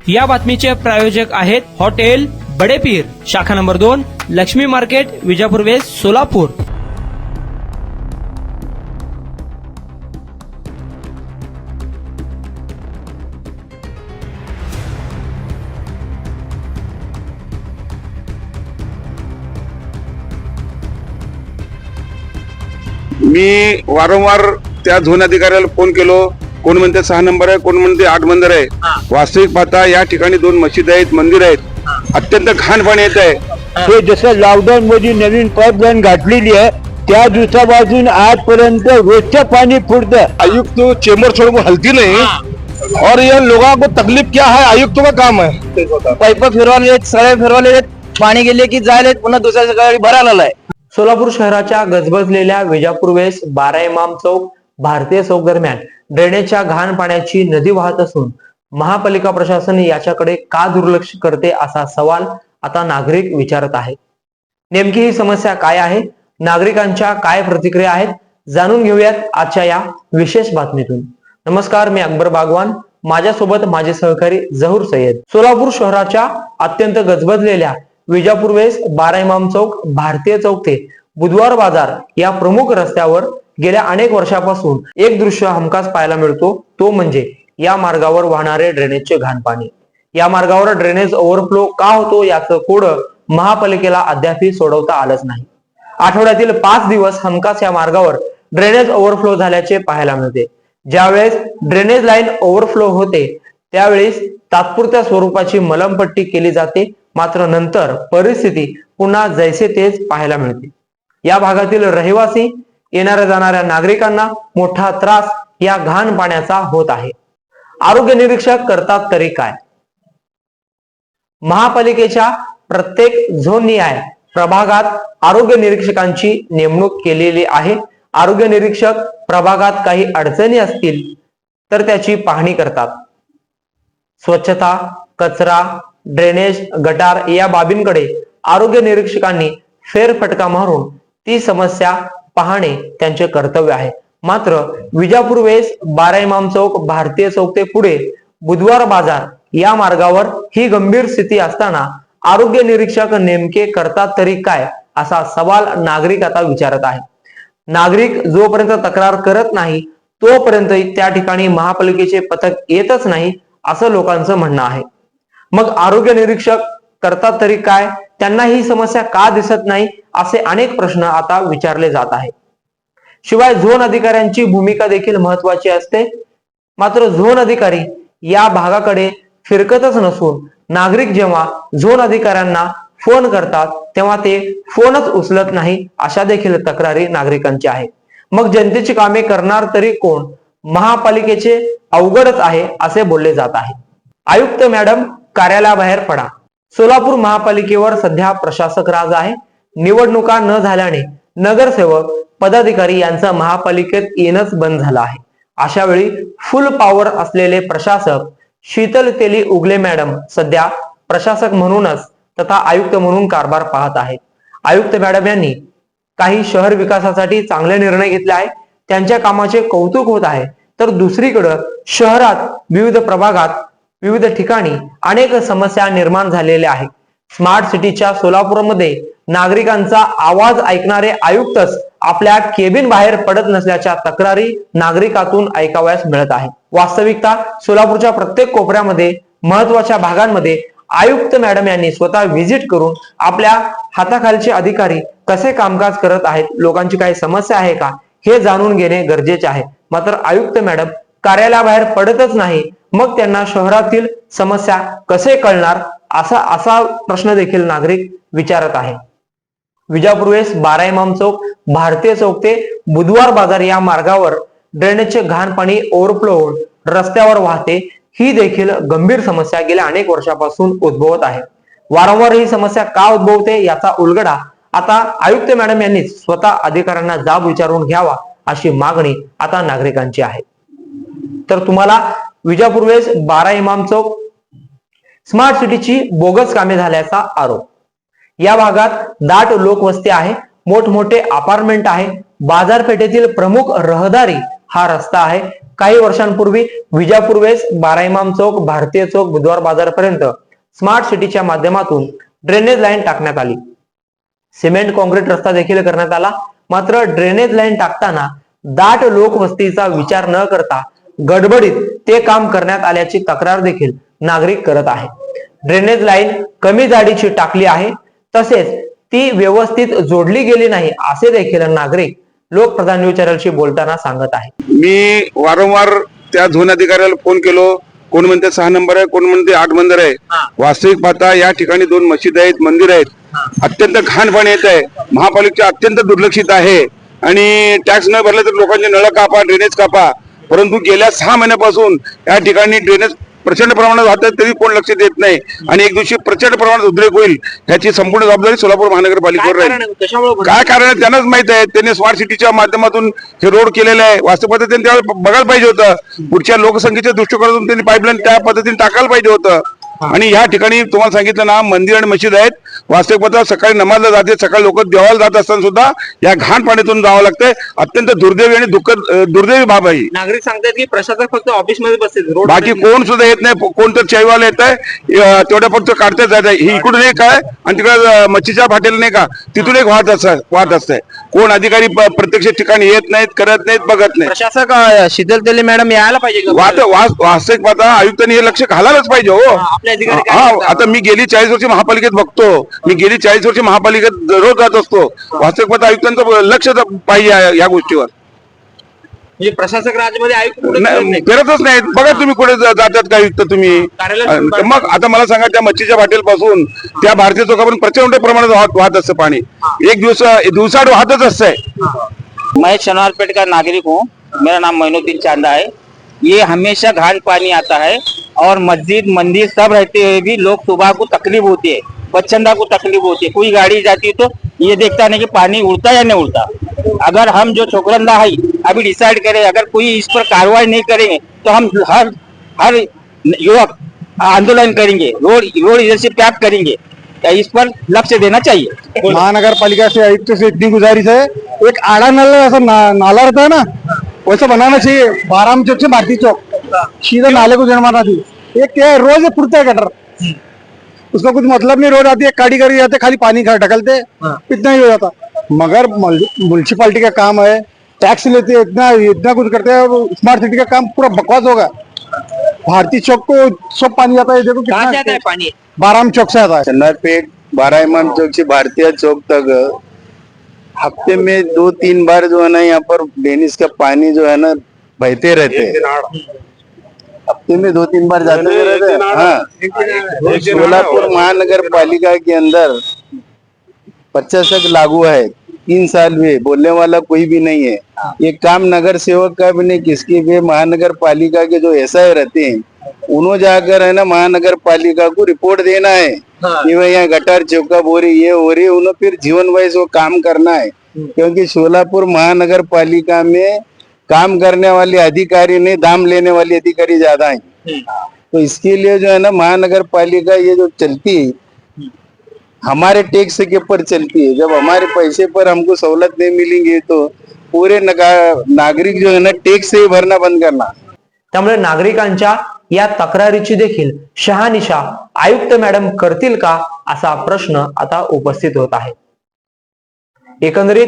या बातमीचे प्रायोजक आहेत हॉटेल बडेपीर, शाखा number 2, Lakshmi market, Vijapur waste, Solapur. मी वारंवार त्या झोन अधिकाऱ्याला फोन केलो, कोण म्हणते 6 नंबर आहे, कोण म्हणते 8 नंबर आहे। वास्तविक पाहता या ठिकाणी 2 मशीद आहेत, मंदिर आहेत, अत्यंत घाण पाणी येत आहे। ते जसं लॉकडाऊन मध्ये नवीन पाईपलाईन गाठलेली आहे त्या दिवसापासून आजपर्यंत रोजचं पाणी फुटतं। आयुक्त चेंबर छोड़ को हलती नहीं और ये लोगों को तकलीफ क्या है, आयुक्तों का काम है। पाईप फिरवाले, सगळे फिरवाले, पाणी गेले की जायला पुन्हा दुसऱ्या सकाळी भरायला आहे। सोलापूर शहराच्या गजबजलेल्या विजापूर वेस्ट 12 इमाम चौक, भारतीय चौक दरम्यान ड्रेनेजच्या घाण पाण्याची नदी वाहत असून महापालिका प्रशासन याच्याकडे का दुर्लक्ष करते असा सवाल आता नागरिक विचारत आहेत। नेमकी ही समस्या काय आहे, नागरिकांच्या काय प्रतिक्रिया आहेत, जाणून घेऊयात आजच्या या विशेष बातमीतून। नमस्कार, मी अकबर बागवान, माझ्यासोबत माझे सहकारी जहूर सय्यद। सोलापूर शहराच्या अत्यंत गजबजलेल्या विजापूर वेस्ट 12 इमाम चौक, भारतीय चौक ते बुधवार बाजार या प्रमुख रस्त्यावर गेल्या अनेक वर्षापासून एक दृश्य हमखास पाहायला मिळतो, तो म्हणजे या मार्गावर वाहणारे ड्रेनेजचे घाण पाणी। या मार्गावर ड्रेनेज ओव्हरफ्लो का होतो याचं कोडं महापालिकेला अद्यापही सोडवता आलंच नाही। आठवड्यातील 5 दिवस हमखास या मार्गावर ड्रेनेज ओव्हरफ्लो झाल्याचे पाहायला मिळते। ज्यावेळेस ड्रेनेज लाईन ओव्हरफ्लो होते त्यावेळेस तात्पुरत्या स्वरूपाची मलमपट्टी केली जाते, मात्र नंतर परिस्थिती पुन्हा जैसे तेच पाहायला मिळते। या भागातील रहिवासी, येणाऱ्या जाणाऱ्या नागरिकांना मोठा त्रास या घाण पाण्याचा होत आहे। आरोग्य निरीक्षक करतात तरी काय? महापालिकेच्या प्रत्येक झोन निहाय प्रभागात आरोग्य निरीक्षकांची नेमणूक केलेली आहे। आरोग्य निरीक्षक प्रभागात काही अडचणी असतील तर त्याची पाहणी करतात। स्वच्छता, कचरा, ड्रेनेज, गटार या बाबींकडे आरोग्य निरीक्षकांनी फेरफटका मारून ती समस्या पाहणे त्यांचे कर्तव्य आहे। मात्र विजापूर वेस्ट 12 इमाम चौक, भारतीय चौक ते पुढे बुधवार बाजार या मार्गावर ही गंभीर स्थिती असताना आरोग्य निरीक्षक नेमके करतात तरी काय असा सवाल नागरिक आता विचारत आहे। नागरिक जोपर्यंत तक्रार करत नाही तोपर्यंत त्या ठिकाणी महापालिकेचे पथक येतच नाही असं लोकांचं म्हणणं आहे। मग आरोग्य निरीक्षक करतात तरी काय, त्यांना ही समस्या का दिसत नाही असे अनेक प्रश्न आता विचारले जात आहेत। शिवाय झोन अधिकाऱ्यांची भूमिका देखील महत्वाची असते, मात्र झोन अधिकारी या भागाकडे फिरकतच नसून नागरिक जेव्हा झोन अधिकाऱ्यांना फोन करतात तेव्हा ते फोनच उचलत नाही अशा देखील तक्रारी नागरिकांच्या आहेत। मग जनतेची कामे करणार तरी कोण? महापालिकेचे अवघडच आहे असे बोलले जात आहे। आयुक्त मॅडम कार्यालयाबाहेर पडा। सोलापूर महापालिकेवर सध्या प्रशासक राज आहे। निवडणुका न झाल्याने नगरसेवक, पदाधिकारी यांचा महापालिकेत येणंच बंद झालं आहे। अशा वेळी फुल पॉवर असलेले प्रशासक शीतल तेली उगले मॅडम सध्या प्रशासक म्हणूनच तथा आयुक्त म्हणून कारभार पाहत आहेत। आयुक्त मॅडम यांनी काही शहर विकासासाठी चांगले निर्णय घेतले आहे, त्यांच्या कामाचे कौतुक होत आहे। तर दुसरीकडे शहरात विविध प्रभागात, विविध ठिकाणी अनेक समस्या निर्माण झालेल्या आहेत। स्मार्ट सिटीच्या सोलापूरमध्ये नागरिकांचा आवाज ऐकणारे आयुक्तच आपल्या केबिन बाहेर पडत नसल्याच्या तक्रारी नागरिकातून ऐकावयास मिळत आहे। वास्तविकता सोलापूरच्या प्रत्येक कोपऱ्यामध्ये, महत्वाच्या भागांमध्ये आयुक्त मॅडम यांनी स्वतः व्हिजिट करून आपल्या हाताखालचे अधिकारी कसे कामकाज करत आहेत, लोकांची काही समस्या आहे का हे जाणून घेणे गरजेचे आहे। मात्र आयुक्त मॅडम कार्यालयाबाहेर पडतच नाही, मग त्यांना शहरातील समस्या कसे कळणार असा प्रश्न देखील नागरिक विचारत आहे। विजापूर वेस्ट 12 इमाम चौक, भारतीय चौक ते बुधवार बाजार या मार्गावर ड्रेनेजचे घाण पाणी ओव्हरफ्लो होऊन रस्त्यावर वाहते, ही देखील गंभीर समस्या गेल्या अनेक वर्षापासून उद्भवत आहे। वारंवार ही समस्या का उद्भवते याचा उलगडा आता आयुक्त मॅडम यांनी स्वतः अधिकाऱ्यांना जाब विचारून घ्यावा अशी मागणी आता नागरिकांची आहे। तर तुम्हाला विजापूर वेस्ट 12 इमाम चौक स्मार्ट सिटीची बोगस कामे झाल्याचा आरोप। या भागात दाट लोकवस्ती आहे, मोठमोठे अपार्टमेंट आहे, बाजारपेठेतील प्रमुख रहदारी हा रस्ता आहे, काही वर्षांपूर्वी विजापूर वेस, बारा इमाम चौक, भारतीय चौक, बुधवार बाजारपर्यंत स्मार्ट सिटीच्या माध्यमातून ड्रेनेज लाईन टाकण्यात आली. सिमेंट कॉन्क्रीट रस्ता देखील करण्यात आला. मात्र ड्रेनेज लाईन टाकताना दाट लोकवस्तीचा विचार न करता गडबडीत ते काम करण्यात आल्याची तक्रार देखील नागरिक करत आहे. ड्रेनेज लाईन कमी जाडीची टाकली आहे, तसेच ती व्यवस्थित जोडली गेली नाही असे देखील नागरिक लोकप्रधान न्यूज चॅनलशी बोलताना सांगत आहे. मी वारंवार त्या झोन अधिकाऱ्याला फोन केलो. कोण म्हणते 6 नंबर आहे, कोण म्हणते 8 मंदिर आहे. वास्तविक पाहता या ठिकाणी 2 मशीद आहेत, मंदिर आहेत. अत्यंत घाण पाणी येत आहे. महापालिका अत्यंत दुर्लक्षित आहे आणि टॅक्स न भरले तर लोकांचे नळ कापा, ड्रेनेज कापा. परंतु गेल्या 6 महिन्यापासून या ठिकाणी ड्रेनेज प्रचंड प्रमाणात वाहतात, तरी कोण लक्ष देत नाही आणि एक दिवशी प्रचंड प्रमाणात उद्रेक होईल याची संपूर्ण जबाबदारी सोलापूर महानगरपालिकेवर राहील. काय कारण आहे त्यांनाच माहित आहे. त्यांनी स्मार्ट सिटीच्या माध्यमातून हे रोड केलेले आहे. वास्तविक त्यांनी त्यावेळेस बघायला पाहिजे होतं. पुढच्या लोकसंख्येच्या दृष्टिकोनातून त्यांनी पाईपलाईन त्या पद्धतीने टाकायला पाहिजे होतं. आणि या ठिकाणी तुम्हाला सांगितलं ना, मंदिर आणि मशीद आहेत. वास्तविक पाहता सकाळी नमाजला जाते, सकाळी लोक देवाला जात असताना सुद्धा या घाण पाण्यातून जावं लागतंय. अत्यंत दुर्दैवी आणि दुर्दैवी बाब आहे. नागरिक सांगतात की प्रशासक फक्त ऑफिसमध्ये बसते, बाकी कोण सुद्धा येत नाही. कोण तर चायवाला येत आहे, तेवढ्या फक्त काढता जात आहे. ही इकडून एक आहे आणि तिकडे मच्छीच्या फाटेला नाही का, तिथून एक वाहत असतंय. कोण अधिकारी प्रत्यक्ष ठिकाणी येत नाहीत, करत नाहीत, बघत नाही. प्रशासक शीतल तेले मॅडम यायला पाहिजे. वास्तविक पाहता आयुक्तांनी हे लक्ष घालायलाच पाहिजे. हो, आता मी गेली 40 वर्ष महापालिकेत बघतो. मी गेली 40 वर्ष महापालिकेत रोज जात असतो. वास्तविक पाहता आयुक्तांचं लक्ष पाहिजे या गोष्टीवर. म्हणजे प्रशासक राजमध्ये आयुक्त करतच नाहीत. बघा तुम्ही कुठे जातात का आयुक्त तुम्ही. मग आता मला सांगा, त्या मच्छीच्या फाटेल पासून त्या भारतीय चौकापर्यंत प्रचंड प्रमाणात वाहत असतं पाणी. एक दिवसाआड वाहतच असतंय. मैं शनिवारपेट का नागरिक हूँ. मेरा नाम मोइनुद्दीन चांदा है. ये हमेशा घान पानी आता है और मस्जिद मंदिर सब रहते हुए भी लोग सुबह को तकलीफ होती है, बच्चंदा को तकलीफ होती है. कोई गाड़ी जाती है तो ये देखता नहीं कि पानी उड़ता या नहीं उड़ता. अगर हम जो छोकरंदा है अभी डिसाइड करें, अगर कोई इस पर कार्रवाई नहीं करेंगे तो हम हर युवक आंदोलन करेंगे, रोड इधर से पैक करेंगे. इस पर लक्ष्य देना चाहिए. महानगर पालिका से, आयुक्त से इतनी गुजारिश है, एक आड़ा नल ऐसा नाला रहता है ना, वैसा बनाना चाहिए. 12 चौक से भारतीय चौक सीधा नाले को जनमाना चाहिए. एक क्या है, रोज पुरता है गटर, उसका कुछ मतलब नहीं. रोज आती है, काटी करी जाते, खाली पानी ढकलते, इतना ही हो जाता. मगर म्युनिसिपालिटी का काम है, टैक्स लेते हैं, इतना कुछ करते हैं. स्मार्ट सिटी का काम पूरा बकवास होगा. भारतीय चौक को सब पानी जाता है. देखो कितना जाता है पानी. 12 चौक से आता है. शनिवारपेट, 12 इमाम चौक से भारतीय चौक तक हफ्ते में 2-3 बार जो है ना, यहाँ पर डेनिस का पानी जो है ना बहते रहते हैं. हफ्ते में 2-3 बार जाते रहते हैं. हाँ, सोलापुर महानगर पालिका के अंदर 50 लागू है. 3 साल हुए, बोलने वाला कोई भी नहीं है. ये काम नगर सेवक का भी नहीं, किसके भी. महानगर पालिका के जो एसआई रहते हैं उन्होंने जाकर है ना महानगर पालिका को रिपोर्ट देना है कि भाई यहाँ गटर चौकअप हो रही, ये हो रही. उन्हें फिर जीवन वाइज वो काम करना है. क्योंकि सोलापुर महानगर पालिका में काम करने वाले अधिकारी नहीं, दाम लेने वाले अधिकारी ज्यादा है. तो इसके लिए जो है ना महानगर पालिका ये जो चलती है हमारे टैक्स के ऊपर चलती है. जब हमारे पैसे पर हमको सहूलत नहीं मिलेंगी तो पूरे नागरिक जो है ना टैक्स से ही भरना बंद करना. त्यामुळे नागरिकांच्या या तक्रारीची देखील शहानिशा आयुक्त मॅडम करतील का, असा प्रश्न आता उपस्थित होत आहे. एकंदरीत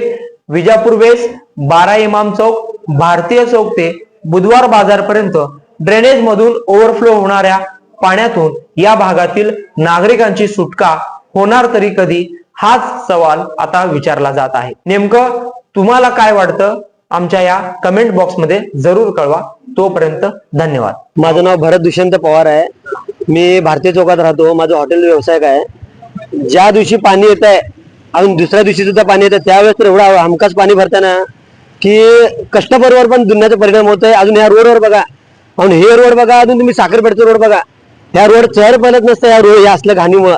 विजापूर वेस, 12 इमाम चौक, भारतीय चौक ते बुधवार बाजारपर्यंत ड्रेनेज मधून ओव्हरफ्लो होणाऱ्या पाण्यातून या भागातील नागरिकांची सुटका होणार तरी कधी, हाच सवाल आता विचारला जात आहे. नेमकं तुम्हाला काय वाटतं, आमच्या या कमेंट बॉक्स मध्ये जरूर कळवा. तोपर्यंत धन्यवाद. माझं नाव भरत दुष्यंत पवार आहे. मी भारतीय चौकात राहतो. माझं हॉटेल व्यवसाय आहे. ज्या दिवशी पाणी येत आहे, अजून दुसऱ्या दिवशी सुद्धा पाणी येतं, त्यावेळेस तर एवढा हमखास पाणी भरताना की कस्टमरवर पण दुनियाचा परिणाम होत आहे. अजून ह्या रोडवर बघा, अजून हे रोड बघा, अजून तुम्ही साखरपेठचा रोड बघा, ह्या रोड चढ पडत नसतं या रोड, या असल्या घाणीमुळे.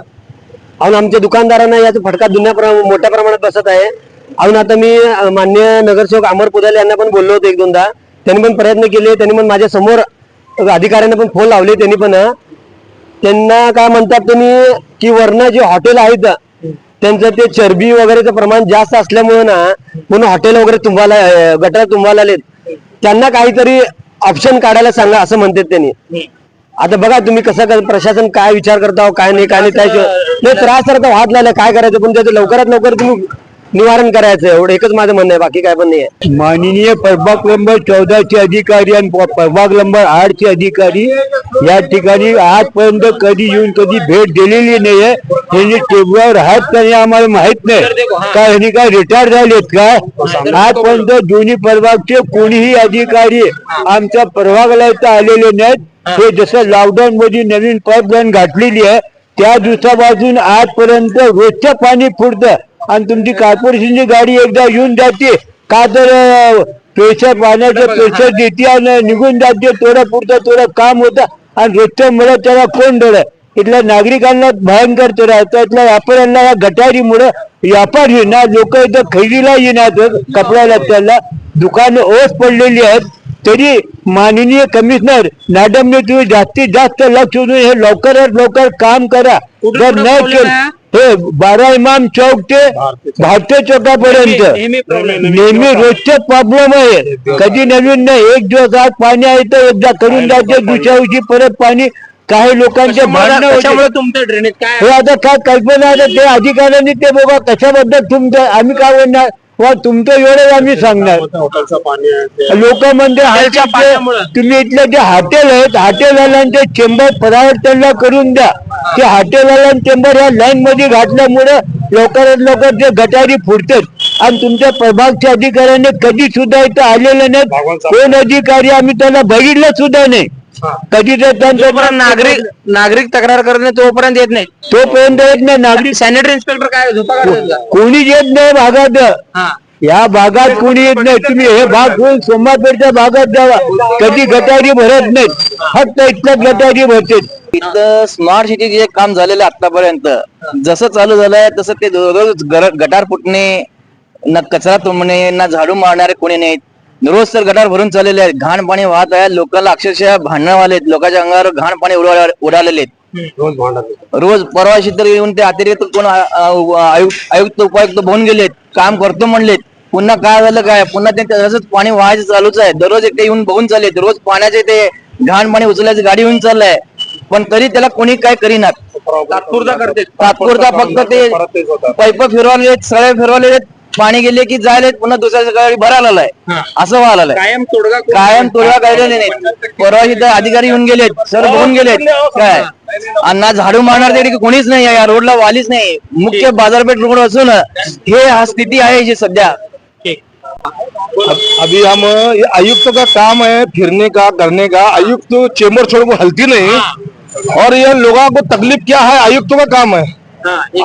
अजून आमच्या दुकानदारांना याचा फटका मोठ्या प्रमाणात बसत आहे. अजून आता मी मान्य नगरसेवक अमर पुदाले यांना पण बोललो होतो 1-2दा. त्यांनी पण प्रयत्न केले. त्यांनी पण माझ्या समोर अधिकाऱ्यांना पण फोन लावले. त्यांनी पण त्यांना काय म्हणतात त्यांनी की वरनं जे हॉटेल आहेत त्यांचं ते चरबी वगैरेचं प्रमाण जास्त असल्यामुळे ना, म्हणून हॉटेल वगैरे तुम्हाला गटर तुम्हाला आलेत, त्यांना काहीतरी ऑप्शन काढायला सांगा असं म्हणतात त्यांनी. आता बघा तुम्ही कसं प्रशासन काय विचार करता काय नाही त्याशिवाय त्रास तर हात लावला काय करायचं, पण त्याचं लवकरात लवकर तुम्ही निवारण करायचं एवढं एकच माझं म्हणणं आहे, बाकी काय पण नाही आहे. माननीय प्रभाग नंबर 14 चे अधिकारी आणि प्रभाग नंबर 8 चे अधिकारी या ठिकाणी आजपर्यंत कधी येऊन कधी भेट दिलेली नाहीये. त्यांनी टेबलावर आहेत का नाही आम्हाला माहित नाही, काय ह्यांनी काय रिटायर झालेत काय. आजपर्यंत दोन्ही प्रभागचे कोणीही अधिकारी आमच्या प्रभागाला इथं आलेले नाहीत. हे जसं लॉकडाऊन मध्ये नवीन पाईपलाईन घातलेली आहे त्या दिवसापासून आजपर्यंत रोजचं पाणी फुटतं आणि तुमची कॉर्पोरेशनची गाडी एकदा येऊन जाते का तर प्रेशर पाण्याचं प्रेशर देते आणि निघून जाते. थोडं पुरतं थोडं काम होतं आणि रोजचं मला त्याला कोण डोळं. इथल्या नागरिकांना भयंकर त्रास होता. इथल्या व्यापाऱ्यांना या गटारीमुळे व्यापार येणार, लोक इथं खरेदीला येणार, कपड्याला त्याला दुकानं ओस पडलेली आहेत. तरी माननीय कमिशनर मॅडमने तुम्ही जास्तीत जास्त लक्ष देऊन हे लवकरात लवकर काम करा. जर नाही केलं हे 12 इमाम चौक ते भारतीय चौकापर्यंत नेहमी रोजचे प्रॉब्लेम आहे. कधी नवीन नाही, एक दिवस आज पाणी आहे तर एकदा करून जाते, दुसऱ्या दिवशी परत पाणी. काही लोकांचे भांडणं होते. तुमचं ड्रेनेज काय हे आता काय कल्पना आहे ते अधिकाऱ्यांनी ते बघा कशाबद्दल तुमचं आम्ही काय बोलणार वा तुमचं एवढं आम्ही सांगणार. लोक म्हणते तुम्ही इथले जे हॉटेल आहेत हॉटेलवाल्यांचे चेंबर प्रायव्हेट त्यांना करून द्या. ते हॉटेलवाल्यां चेंबर या लाईन मध्ये घातल्यामुळे लवकरात लवकर ते गटारी फुटतात आणि तुमच्या प्रभागच्या अधिकाऱ्यांनी कधी सुद्धा इथं आलेले नाहीत. कोण अधिकारी आम्ही त्यांना बघितलं सुद्धा नाही. कधी तर त्यांच्या नागरिक तक्रार करणे तोपर्यंत येत नाही. तोपर्यंत येत नाही. नागरिक सॅनिटरी इन्स्पेक्टर काय झोपा काढतात का? कोणी येत नाही भागात. या भागात कोणी येत नाही. तुम्ही हे भाग सोडून सोमापेठच्या भागात जावा, कधी गटारी भरत नाहीत. फक्त इतक्यात गटारी भरते. इथं स्मार्ट सिटी जे काम झालेलं आहे आतापर्यंत जसं चालू झालंय तसं ते रोज गटार फुटणे, ना कचरा तुंबणे, ना झाडू मारणारे कोणी नाहीत. रोज तर गटार भरून चाललेले आहेत. घाण पाणी वाहत आहे. लोकांना अक्षरशः भांडणवाले आहेत. लोकांच्या अंगावर घाण पाणी उडालेले आहेत. रोज परवाशी तर येऊन ते अतिरिक्त कोण आयुक्त उपायुक्त होऊन गेलेत, काम करतो म्हणलेत. पुन्हा काय झालं काय, पुन्हा ते तसंच पाणी वाहायचं चालूच आहे. दररोज एकटे येऊन बघून चाललेत. रोज पाण्याचे ते घाण पाणी उचलायची गाडी येऊन चाललंय, पण तरी त्याला कोणी काय करीनात. तात्पुरता फक्त ते पाईप फिरवले, सळे फिरवले, पाणी गेले की जायला पुन्हा दुसऱ्या गाडी भरायला आहे. असं व्हायला कायम तोडगा काढलेले नाहीत. परवा इथं अधिकारी येऊन गेलेत, सर बघून गेलेत काय, आणि झाडू मारणार तरी कोणीच नाही या रोडला, वालीच नाही. मुख्य बाजारपेठ रोड असून हे हा स्थिती आहे जी सध्या. अभी हम आयुक्त का काम है फिरने का करने का. आयुक्त चेंबर छोड़ को हलती नहीं और ये लोगों को तकलीफ क्या है, आयुक्त का काम है.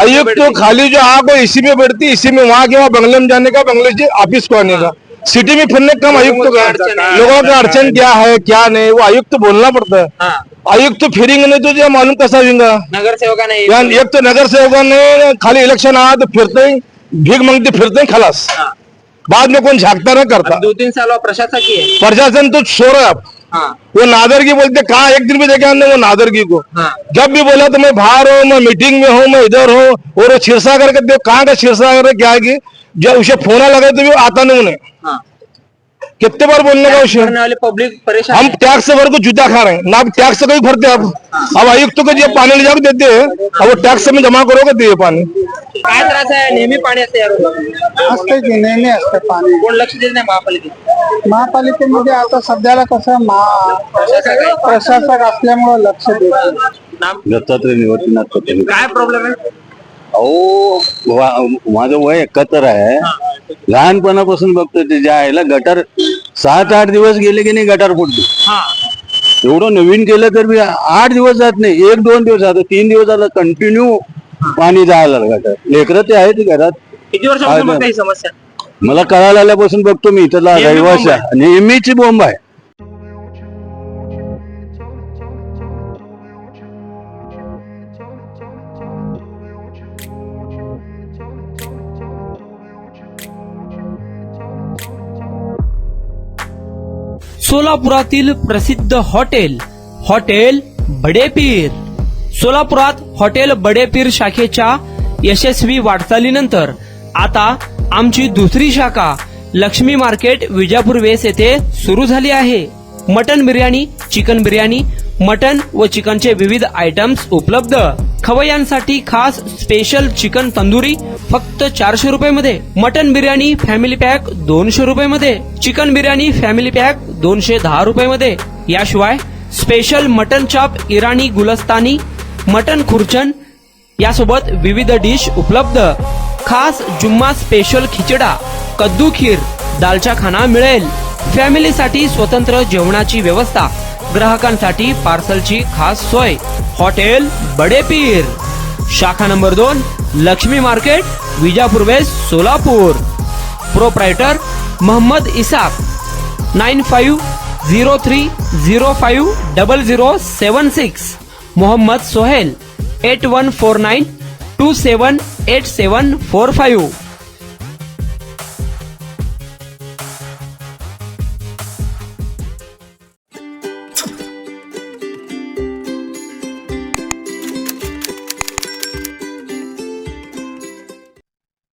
आयुक्त तो खाली जो आग इसी में बैठती, इसी में वहाँ के वहाँ बंगले में जाने का, बंगले से ऑफिस को आने का. सिटी में फिरने का काम आयुक्त का. लोगों का अड़चन क्या है क्या नहीं वो आयुक्त बोलना पड़ता है. आयुक्त फिरेंगे नहीं तो जो मालूम कैसा होगा. नगर सेवका नाही. एक तो नगर सेवका ने खाली इलेक्शन आया तो फिरते ही भीख मांगते फिरते ही खलास. बाद में कौन झांकता नहीं करता. 2-3 साल प्रशासकीय है. प्रशासन तो छोड़ है अब. वो नादरगी बोलते कहा एक दिन भी देखे हमने वो नादरगी को. जब भी बोला तो मैं बाहर हूँ, मैं मीटिंग में हूँ, मैं इधर हूँ. और वो क्षीरसागर के कहाँ का क्षीरसागर क्या है कि जब उसे फोन लगा तो भी आता नहीं उन्हें. कितने बार बोलने का उसे. पब्लिक परेशान. हम टैक्स भर को जूता खा रहे हैं ना. टैक्स कभी भरते अब आयुक्त को जो पानी ले जाकर देते हैं अब वो टैक्स में जमा करोगे दिए पानी. काय त्रास आहे. नेहमी पाणी असते यार. असते की नेहमी असते पाणी. कोण लक्ष देत नाही महापालिकेत. महापालिकेमध्ये आता सध्याला कसं प्रशासक असल्यामुळे लक्ष देत. दत्तात्रय निवर्तीनाथ पटेल. काय प्रॉब्लेम आहे. अहो माझं वय 71 आहे. लहानपणापासून बघतो ते ज्या आईला गटार 7-8 दिवस गेले की नाही गटार फुटली. एवढं नवीन केलं तर मी 8 दिवस जात नाही. 1-2 दिवस जातो. 3 दिवस झालं कंटिन्यू पाणी जायला गटार. लेकरं ते आहेत घरात. किती वर्षापासून काही समस्या. मला कळायला आल्यापासून बघतो मी इथला रहिवासी आहे. नेहमीची बोंब आहे. सोलापुरातील प्रसिद्ध हॉटेल बडेपीर. सोलापुरात हॉटेल बडेपीर शाखेच्या यशस्वी वाटचालीनंतर आता आमची दुसरी शाखा लक्ष्मी मार्केट विजापूर वेस येथे सुरू झाली आहे. Mutton biryani, chicken biryani, mutton व चिकनचे विविध आयटम्स उपलब्ध. खवय्यांसाठी खास स्पेशल चिकन तंदुरी फक्त 400 रुपये मध्ये. मटन बिर्याणी फॅमिली पॅक 200 रुपये मध्ये. चिकन बिर्याणी फॅमिली पॅक 210 रुपये मध्ये. याशिवाय स्पेशल मटन चाप, इराणी गुलस्तानी, मटन खुर्चन यासोबत विविध डिश उपलब्ध. खास जुम्मा स्पेशल खिचडा, कद्दू खीर, दालचा खाना मिळेल. फॅमिलीसाठी स्वतंत्र जेवणाची व्यवस्था, ग्राहकांसाठी पार्सलची खास सोय. हॉटेल बडेपीर, शाखा number 2, Lakshmi market, Vijapur waste, Solapur. Proprietor Mohammad Isaq. 9503050076. Mohammad Sohel. 8149278745.